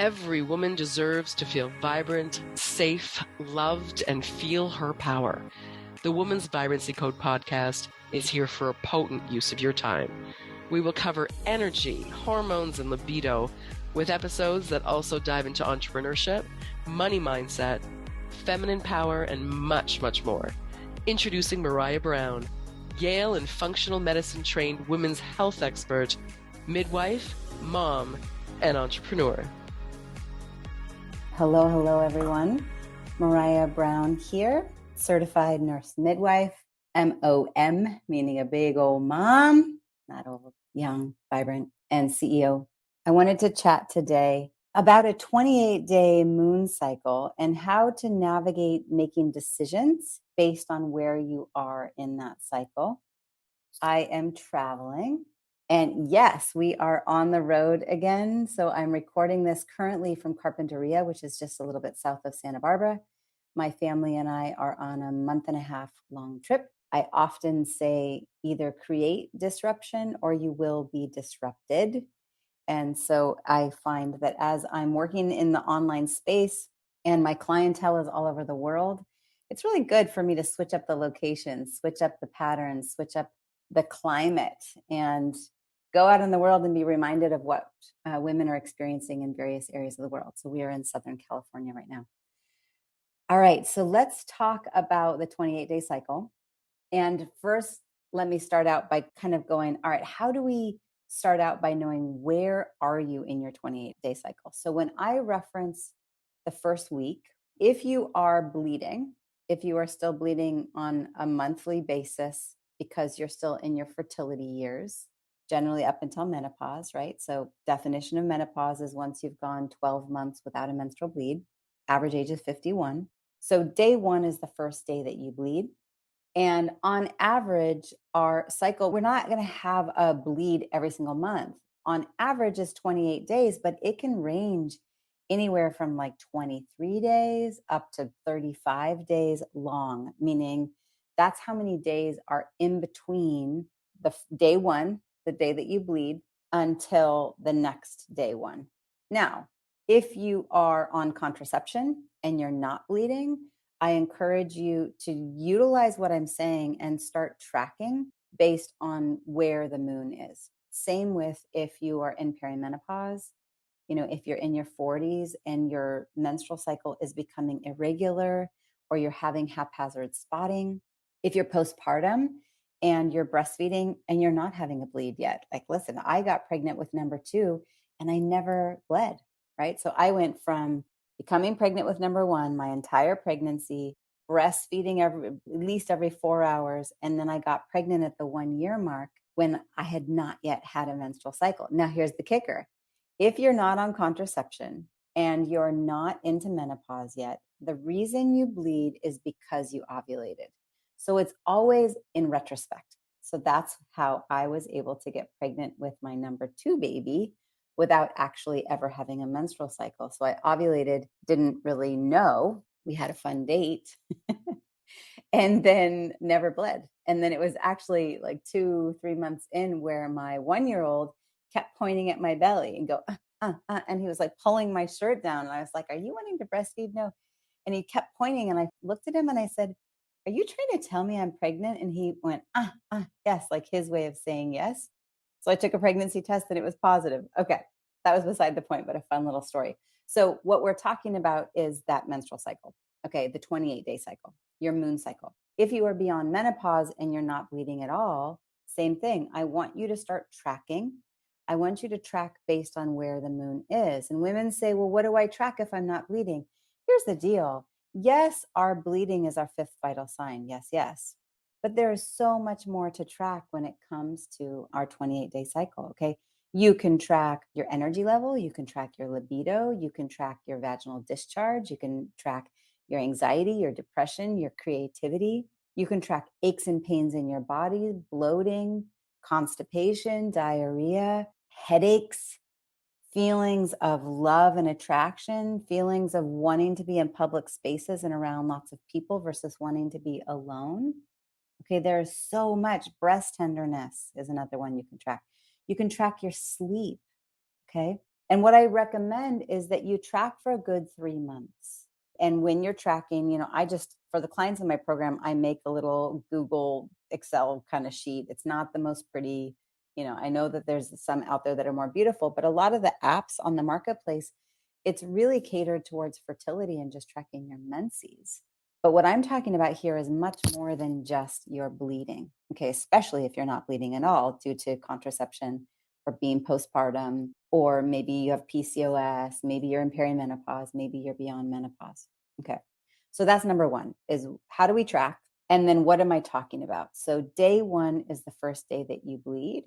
Every woman deserves to feel vibrant, safe, loved, and feel her power. The Woman's Vibrancy Code podcast is here for a potent use of your time. We will cover energy, hormones, and libido with episodes that also dive into entrepreneurship, money mindset, feminine power, and much, much more. Introducing Maraya Brown, Yale and functional medicine trained women's health expert, midwife, mom, and entrepreneur. Hello, everyone. Maraya Brown here, certified nurse midwife, MOM, meaning a big old mom, not old, young, vibrant, and CEO. I wanted to chat today about a 28-day moon cycle and how to navigate making decisions based on where you are in that cycle. I am traveling. And yes, we are on the road again. So I'm recording this currently from Carpinteria, which is just a little bit south of Santa Barbara. My family and I are on a 1.5 month long trip. I often say either create disruption or you will be disrupted. And so I find that as I'm working in the online space and my clientele is all over the world, it's really good for me to switch up the locations, switch up the patterns, switch up the climate, and go out in the world and be reminded of what women are experiencing in various areas of the world. So we are in Southern California right now. All right, so let's talk about the 28-day cycle. And first, let me start out by kind of going, all right, how do we start out by knowing where are you in your 28-day cycle? So when I reference the first week, if you are bleeding, if you are still bleeding on a monthly basis because you're still in your fertility years, generally up until menopause, right? So definition of menopause is once you've gone 12 months without a menstrual bleed, average age is 51. So day one is the first day that you bleed. And on average, our cycle, we're not going to have a bleed every single month. On average is 28 days, but it can range anywhere from like 23 days up to 35 days long, meaning that's how many days are in between the day one, the day that you bleed, until the next day one. Now, if you are on contraception and you're not bleeding, I encourage you to utilize what I'm saying and start tracking based on where the moon is. Same with if you are in perimenopause, if you're in your 40s and your menstrual cycle is becoming irregular or you're having haphazard spotting, if you're postpartum and you're breastfeeding and you're not having a bleed yet. Like, listen, I got pregnant with number 2 and I never bled, right? So I went from becoming pregnant with number 1 my entire pregnancy, breastfeeding at least every 4 hours. And then I got pregnant at the 1-year mark when I had not yet had a menstrual cycle. Now, here's the kicker. If you're not on contraception and you're not into menopause yet, the reason you bleed is because you ovulated. So it's always in retrospect. So that's how I was able to get pregnant with my number 2 baby without actually ever having a menstrual cycle. So I ovulated, didn't really know. We had a fun date and then never bled. And then it was actually like 2-3 months in where my 1-year-old kept pointing at my belly and go, and he was like pulling my shirt down. And I was like, are you wanting to breastfeed? No. And he kept pointing and I looked at him and I said, are you trying to tell me I'm pregnant? And he went, yes, like his way of saying yes. So I took a pregnancy test and it was positive. Okay. That was beside the point, but a fun little story. So what we're talking about is that menstrual cycle. Okay. The 28-day cycle, your moon cycle. If you are beyond menopause and you're not bleeding at all, same thing. I want you to start tracking. I want you to track based on where the moon is. And women say, well, what do I track if I'm not bleeding? Here's the deal. Yes, our bleeding is our 5th vital sign. Yes. But there is so much more to track when it comes to our 28-day cycle. Okay. You can track your energy level. You can track your libido. You can track your vaginal discharge. You can track your anxiety, your depression, your creativity. You can track aches and pains in your body, bloating, constipation, diarrhea, headaches, feelings of love and attraction, feelings of wanting to be in public spaces and around lots of people versus wanting to be alone. Okay, there's so much. Breast tenderness is another one you can track. You can track your sleep. Okay. And what I recommend is that you track for a good 3 months. And when you're tracking, for the clients in my program, I make a little Google Excel kind of sheet. It's not the most pretty. I know that there's some out there that are more beautiful, but a lot of the apps on the marketplace, it's really catered towards fertility and just tracking your menses. But what I'm talking about here is much more than just your bleeding, okay? Especially if you're not bleeding at all due to contraception or being postpartum, or maybe you have PCOS, maybe you're in perimenopause, maybe you're beyond menopause. Okay. So that's number one, is how do we track? And then what am I talking about? So day one is the first day that you bleed.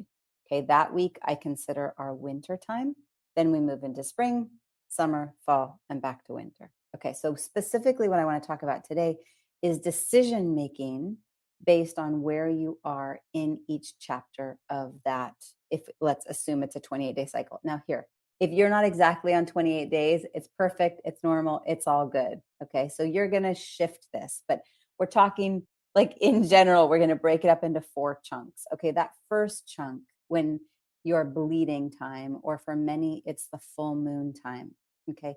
Okay. That week I consider our winter time. Then we move into spring, summer, fall, and back to winter. Okay. So specifically what I want to talk about today is decision making based on where you are in each chapter of that. If let's assume it's a 28-day cycle. Now here, if you're not exactly on 28 days, it's perfect. It's normal. It's all good. Okay. So you're going to shift this, but we're talking like in general, we're going to break it up into 4 chunks. Okay. That first chunk, when your bleeding time, or for many, it's the full moon time. Okay.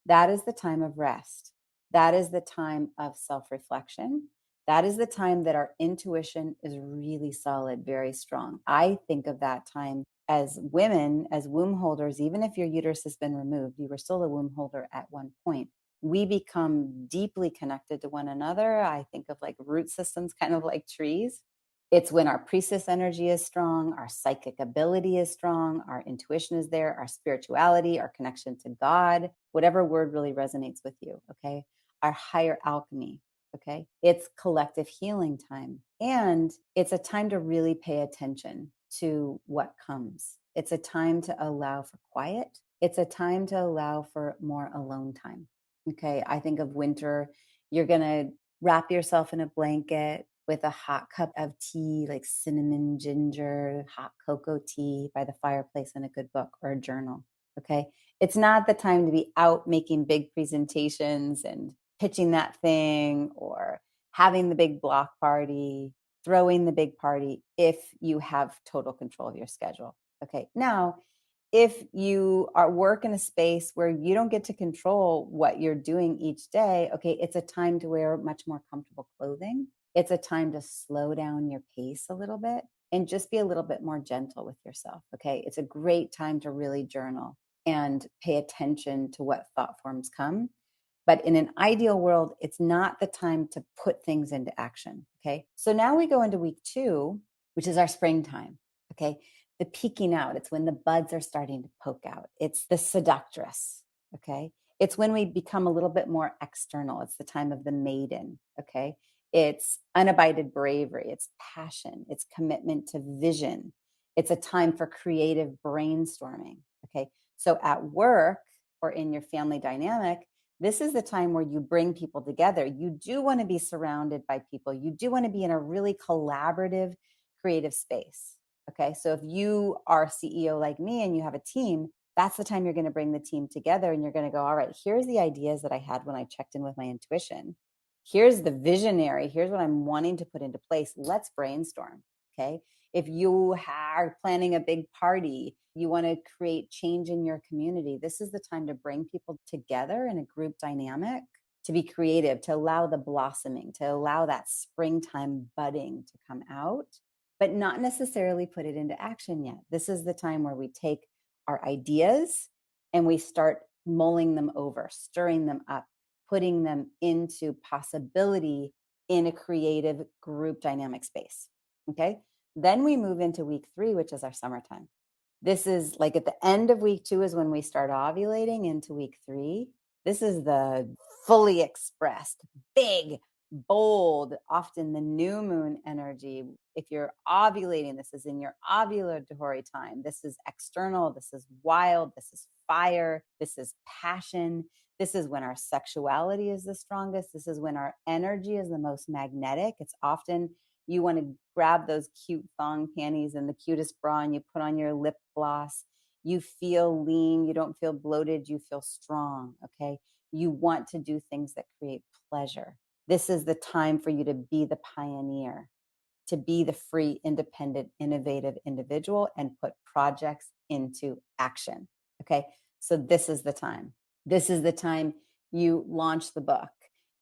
That is the time of rest. That is the time of self-reflection. That is the time that our intuition is really solid, very strong. I think of that time as women, as womb holders. Even if your uterus has been removed, you were still a womb holder at one point. We become deeply connected to one another. I think of like root systems, kind of like trees. It's when our priestess energy is strong, our psychic ability is strong, our intuition is there, our spirituality, our connection to God, whatever word really resonates with you, okay? Our higher alchemy, okay? It's collective healing time. And it's a time to really pay attention to what comes. It's a time to allow for quiet. It's a time to allow for more alone time. Okay. I think of winter, you're going to wrap yourself in a blanket with a hot cup of tea, like cinnamon, ginger, hot cocoa tea by the fireplace, and a good book or a journal. Okay. It's not the time to be out making big presentations and pitching that thing, or having the big block party, throwing the big party, if you have total control of your schedule. Okay. Now, if you are work in a space where you don't get to control what you're doing each day, okay, it's a time to wear much more comfortable clothing. It's a time to slow down your pace a little bit and just be a little bit more gentle with yourself. Okay. It's a great time to really journal and pay attention to what thought forms come. But in an ideal world, it's not the time to put things into action. Okay. So now we go into week 2, which is our springtime. Okay. The peeking out. It's when the buds are starting to poke out. It's the seductress. Okay. It's when we become a little bit more external. It's the time of the maiden. Okay. It's unabided bravery. It's passion. It's commitment to vision. It's a time for creative brainstorming. Okay. So at work or in your family dynamic, this is the time where you bring people together. You do want to be surrounded by people. You do want to be in a really collaborative, creative space. Okay. So if you are a CEO like me and you have a team, that's the time you're going to bring the team together, and you're going to go, all right, here's the ideas that I had when I checked in with my intuition. Here's the visionary. Here's what I'm wanting to put into place. Let's brainstorm. Okay. If you are planning a big party, you want to create change in your community, this is the time to bring people together in a group dynamic, to be creative, to allow the blossoming, to allow that springtime budding to come out, but not necessarily put it into action yet. This is the time where we take our ideas and we start mulling them over, stirring them up, putting them into possibility in a creative group dynamic space. Okay. Then we move into week 3, which is our summertime. This is like at the end of week 2 is when we start ovulating into week 3. This is the fully expressed, big, bold, often the new moon energy. If you're ovulating, this is in your ovulatory time. This is external. This is wild. This is fire. This is passion. This is when our sexuality is the strongest. This is when our energy is the most magnetic. It's often you want to grab those cute thong panties and the cutest bra, and you put on your lip gloss. You feel lean. You don't feel bloated. You feel strong. Okay. You want to do things that create pleasure. This is the time for you to be the pioneer, to be the free, independent, innovative individual and put projects into action. Okay. So this is the time. This is the time you launch the book.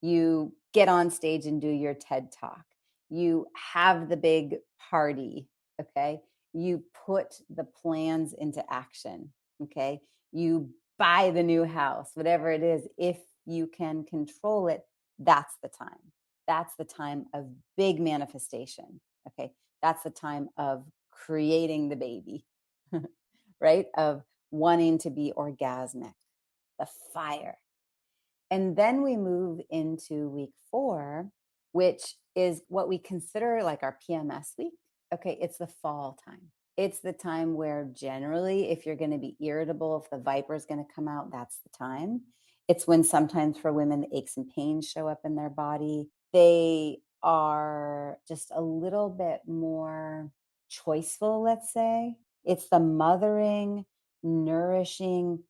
You get on stage and do your TED Talk. You have the big party, okay? You put the plans into action, okay? You buy the new house, whatever it is. If you can control it, that's the time. That's the time of big manifestation, okay? That's the time of creating the baby, right? Of wanting to be orgasmic, the fire. And then we move into week 4, which is what we consider like our PMS week. Okay, it's the fall time. It's the time where generally, if you're going to be irritable, if the viper is going to come out, that's the time. It's when sometimes for women, the aches and pains show up in their body. They are just a little bit more choiceful, let's say. It's the mothering, nourishing,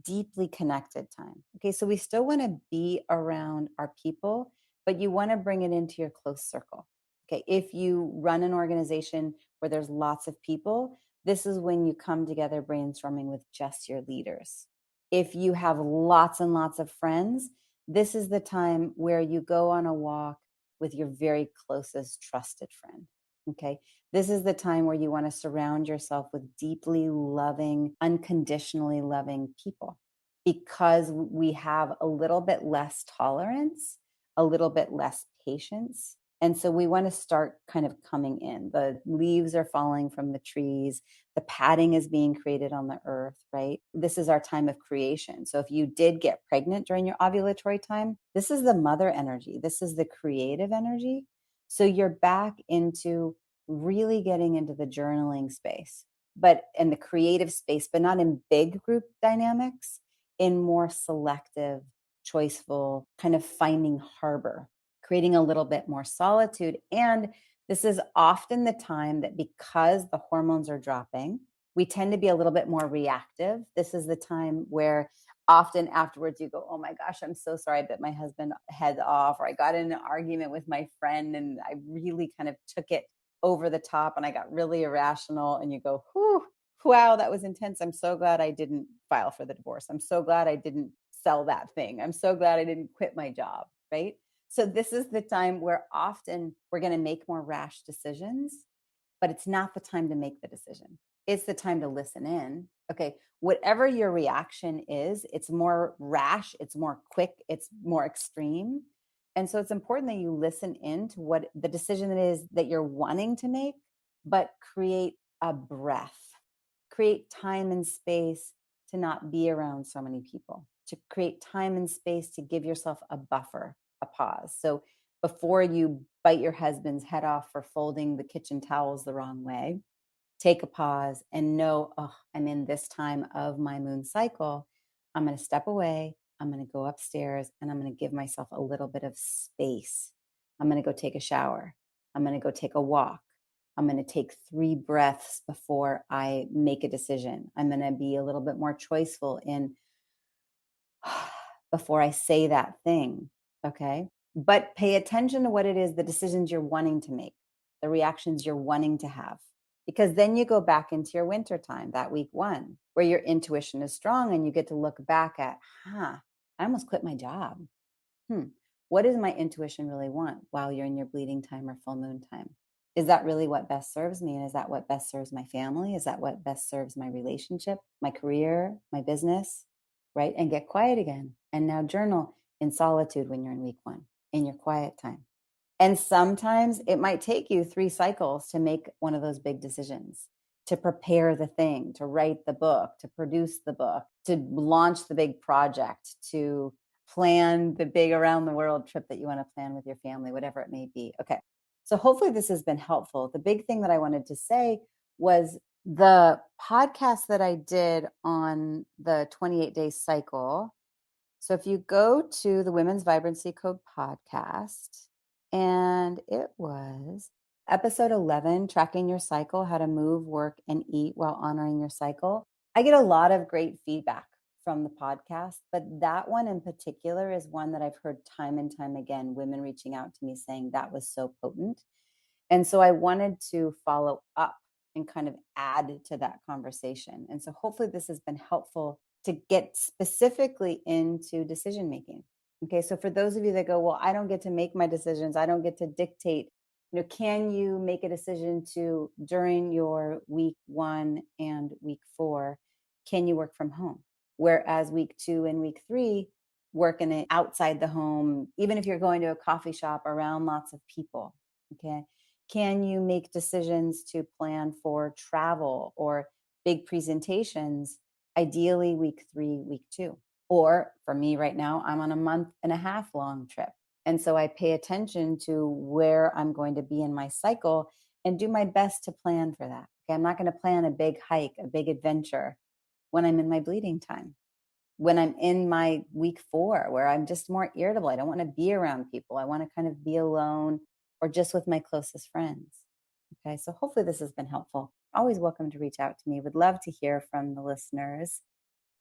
deeply connected time. Okay, so we still want to be around our people, but you want to bring it into your close circle. Okay, if you run an organization where there's lots of people, this is when you come together brainstorming with just your leaders. If you have lots and lots of friends, this is the time where you go on a walk with your very closest trusted friend. Okay, this is the time where you want to surround yourself with deeply loving, unconditionally loving people because we have a little bit less tolerance, a little bit less patience. And so we want to start kind of coming in. The leaves are falling from the trees. The padding is being created on the earth, right? This is our time of creation. So if you did get pregnant during your ovulatory time, this is the mother energy. This is the creative energy. So you're back into really getting into the journaling space, but in the creative space, but not in big group dynamics, in more selective, choiceful, kind of finding harbor, creating a little bit more solitude. And this is often the time that because the hormones are dropping, we tend to be a little bit more reactive. This is the time where often afterwards you go, oh my gosh, I'm so sorry, I bit my husband head off, or I got in an argument with my friend and I really kind of took it over the top and I got really irrational. And you go, whew, wow, that was intense. I'm so glad I didn't file for the divorce. I'm so glad I didn't sell that thing. I'm so glad I didn't quit my job, right? So this is the time where often we're going to make more rash decisions, but it's not the time to make the decision. It's the time to listen in. Okay, whatever your reaction is, it's more rash, it's more quick, it's more extreme. And so it's important that you listen in to what the decision is that you're wanting to make, but create a breath, create time and space to not be around so many people, to create time and space to give yourself a buffer, a pause. So before you bite your husband's head off for folding the kitchen towels the wrong way, take a pause and know, oh, I'm in this time of my moon cycle. I'm going to step away. I'm going to go upstairs and I'm going to give myself a little bit of space. I'm going to go take a shower. I'm going to go take a walk. I'm going to take 3 breaths before I make a decision. I'm going to be a little bit more choiceful in before I say that thing. Okay. But pay attention to what it is, the decisions you're wanting to make, the reactions you're wanting to have, because then you go back into your winter time, that week 1, where your intuition is strong and you get to look back at, I almost quit my job. What does my intuition really want while you're in your bleeding time or full moon time? Is that really what best serves me? And is that what best serves my family? Is that what best serves my relationship, my career, my business? Right? And get quiet again. And now journal in solitude when you're in week 1, in your quiet time. And sometimes it might take you 3 cycles to make one of those big decisions, to prepare the thing, to write the book, to produce the book, to launch the big project, to plan the big around the world trip that you want to plan with your family, whatever it may be. Okay. So hopefully this has been helpful. The big thing that I wanted to say was the podcast that I did on the 28-day cycle. So if you go to the Women's Vibrancy Code podcast, and it was episode 11, Tracking Your Cycle, How to Move, Work, and Eat While Honoring Your Cycle. I get a lot of great feedback from the podcast, but that one in particular is one that I've heard time and time again, women reaching out to me saying that was so potent. And so I wanted to follow up and kind of add to that conversation. And so hopefully this has been helpful to get specifically into decision making. Okay, so for those of you that go, well, I don't get to make my decisions, I don't get to dictate, can you make a decision to, during your week 1 and week 4, can you work from home? Whereas week 2 and week 3, working it outside the home, even if you're going to a coffee shop around lots of people. Okay, can you make decisions to plan for travel or big presentations, ideally week 3, week 2? Or for me right now, I'm on a month and a half long trip. And so I pay attention to where I'm going to be in my cycle and do my best to plan for that. Okay, I'm not going to plan a big hike, a big adventure when I'm in my bleeding time, when I'm in my week 4, where I'm just more irritable. I don't want to be around people. I want to kind of be alone or just with my closest friends. Okay, so hopefully this has been helpful. Always welcome to reach out to me. Would love to hear from the listeners.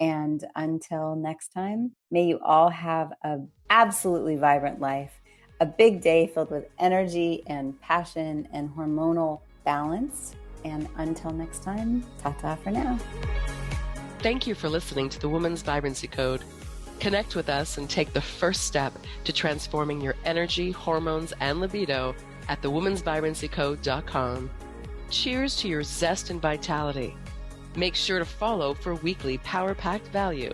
And until next time, may you all have an absolutely vibrant life, a big day filled with energy and passion and hormonal balance. And until next time, ta-ta for now. Thank you for listening to the Woman's Vibrancy Code. Connect with us and take the first step to transforming your energy, hormones, and libido at thewomansvibrancycode.com. Cheers to your zest and vitality. Make sure to follow for weekly power-packed value.